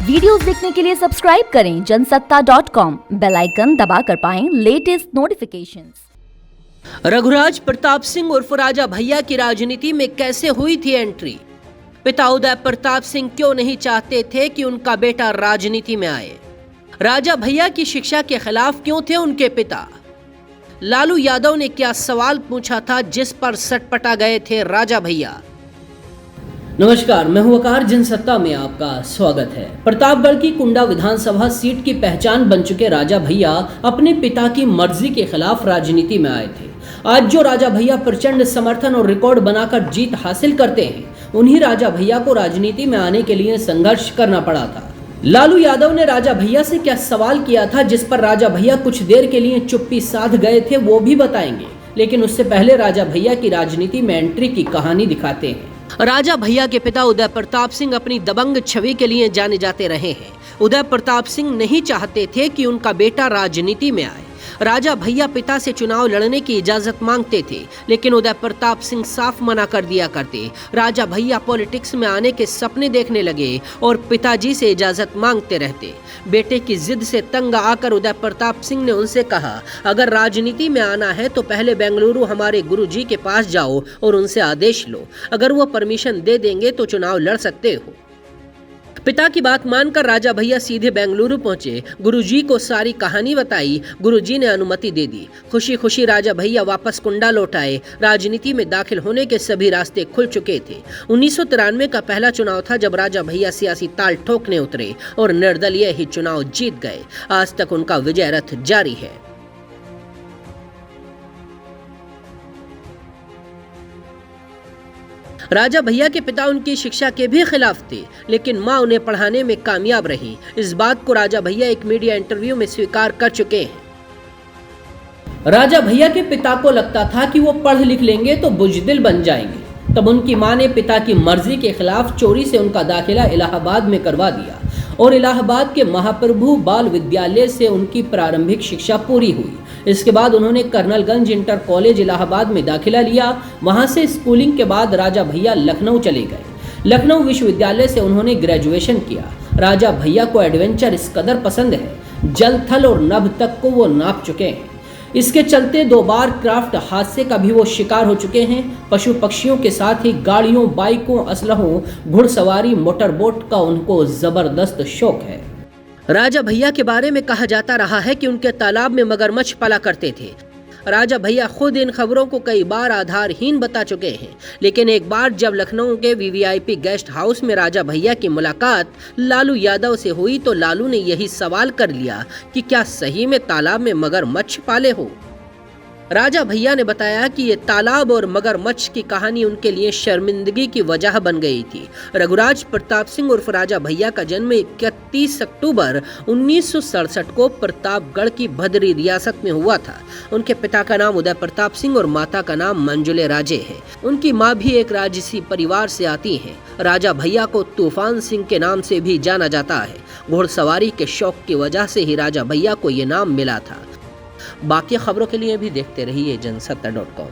Videos देखने के लिए सब्सक्राइब करें जनसत्ता.com, बेल आइकन दबाकर पाएं लेटेस्ट नोटिफिकेशंस। रघुराज प्रताप सिंह उर्फ राजा भैया की राजनीति में कैसे हुई थी एंट्री? पिता उदय प्रताप सिंह क्यों नहीं चाहते थे कि उनका बेटा राजनीति में आए? राजा भैया की शिक्षा के खिलाफ क्यों थे उनके पिता? लालू यादव ने क्या सवाल पूछा था जिस पर सटपटा गए थे राजा भैया? नमस्कार, मैं हूं वकार, जनसत्ता में आपका स्वागत है। प्रतापगढ़ की कुंडा विधानसभा सीट की पहचान बन चुके राजा भैया अपने पिता की मर्जी के खिलाफ राजनीति में आए थे। आज जो राजा भैया प्रचंड समर्थन और रिकॉर्ड बनाकर जीत हासिल करते हैं, उन्हीं राजा भैया को राजनीति में आने के लिए संघर्ष करना पड़ा था। लालू यादव ने राजा भैया से क्या सवाल किया था जिस पर राजा भैया कुछ देर के लिए चुप्पी साध गए थे, वो भी बताएंगे। लेकिन उससे पहले राजा भैया की राजनीति में एंट्री की कहानी दिखाते हैं। राजा भैया के पिता उदय प्रताप सिंह अपनी दबंग छवि के लिए जाने जाते रहे हैं। उदय प्रताप सिंह नहीं चाहते थे कि उनका बेटा राजनीति में आए। राजा भैया पिता से चुनाव लड़ने की इजाजत मांगते थे, लेकिन उदय प्रताप सिंह साफ मना कर दिया करते। राजा भैया पॉलिटिक्स में आने के सपने देखने लगे और पिताजी से इजाजत मांगते रहते। बेटे की जिद से तंग आकर उदय प्रताप सिंह ने उनसे कहा, अगर राजनीति में आना है तो पहले बेंगलुरु हमारे गुरुजी के पास जाओ और उनसे आदेश लो। अगर वो परमिशन दे देंगे तो चुनाव लड़ सकते हो। पिता की बात मानकर राजा भैया सीधे बेंगलुरु पहुंचे। गुरुजी को सारी कहानी बताई। गुरुजी ने अनुमति दे दी। खुशी खुशी राजा भैया वापस कुंडा लौट आए। राजनीति में दाखिल होने के सभी रास्ते खुल चुके थे। 1993 का पहला चुनाव था जब राजा भैया सियासी ताल ठोकने उतरे और निर्दलीय ही चुनाव जीत गए। आज तक उनका विजय रथ जारी है। राजा भैया के पिता उनकी शिक्षा के भी खिलाफ थे, लेकिन मां उन्हें पढ़ाने में कामयाब रही। इस बात को राजा भैया एक मीडिया इंटरव्यू में स्वीकार कर चुके हैं। राजा भैया के पिता को लगता था कि वो पढ़ लिख लेंगे तो बुजदिल बन जाएंगे। तब उनकी मां ने पिता की मर्जी के खिलाफ चोरी से उनका दाखिला इलाहाबाद में करवा दिया और इलाहाबाद के महाप्रभु बाल विद्यालय से उनकी प्रारंभिक शिक्षा पूरी हुई। इसके बाद उन्होंने कर्नलगंज इंटर कॉलेज इलाहाबाद में दाखिला लिया। वहां से स्कूलिंग के बाद राजा भैया लखनऊ चले गए। लखनऊ विश्वविद्यालय से उन्होंने ग्रेजुएशन किया। राजा भैया को एडवेंचर इस कदर पसंद है, जल थल और नभ तक को वो नाप चुके हैं। इसके चलते 2 बार क्राफ्ट हादसे का भी वो शिकार हो चुके हैं। पशु पक्षियों के साथ ही गाड़ियों, बाइकों, असलहों, घुड़सवारी, मोटरबोट का उनको जबरदस्त शौक है। राजा भैया के बारे में कहा जाता रहा है कि उनके तालाब में मगरमच्छ पाला करते थे। राजा भैया खुद इन खबरों को कई बार आधारहीन बता चुके हैं, लेकिन एक बार जब लखनऊ के वीवीआईपी गेस्ट हाउस में राजा भैया की मुलाकात लालू यादव से हुई तो लालू ने यही सवाल कर लिया कि क्या सही में तालाब में मगरमच्छ पाले हो। राजा भैया ने बताया कि ये तालाब और मगरमच्छ की कहानी उनके लिए शर्मिंदगी की वजह बन गई थी। रघुराज प्रताप सिंह उर्फ राजा भैया का जन्म 31 अक्टूबर 1967 को प्रतापगढ़ की भदरी रियासत में हुआ था। उनके पिता का नाम उदय प्रताप सिंह और माता का नाम मंजुले राजे है। उनकी माँ भी एक राजसी परिवार से आती हैं। राजा भैया को तूफान सिंह के नाम से भी जाना जाता है। घुड़सवारी के शौक की वजह से ही राजा भैया को ये नाम मिला था। बाकी खबरों के लिए भी देखते रहिए जनसत्ता.com।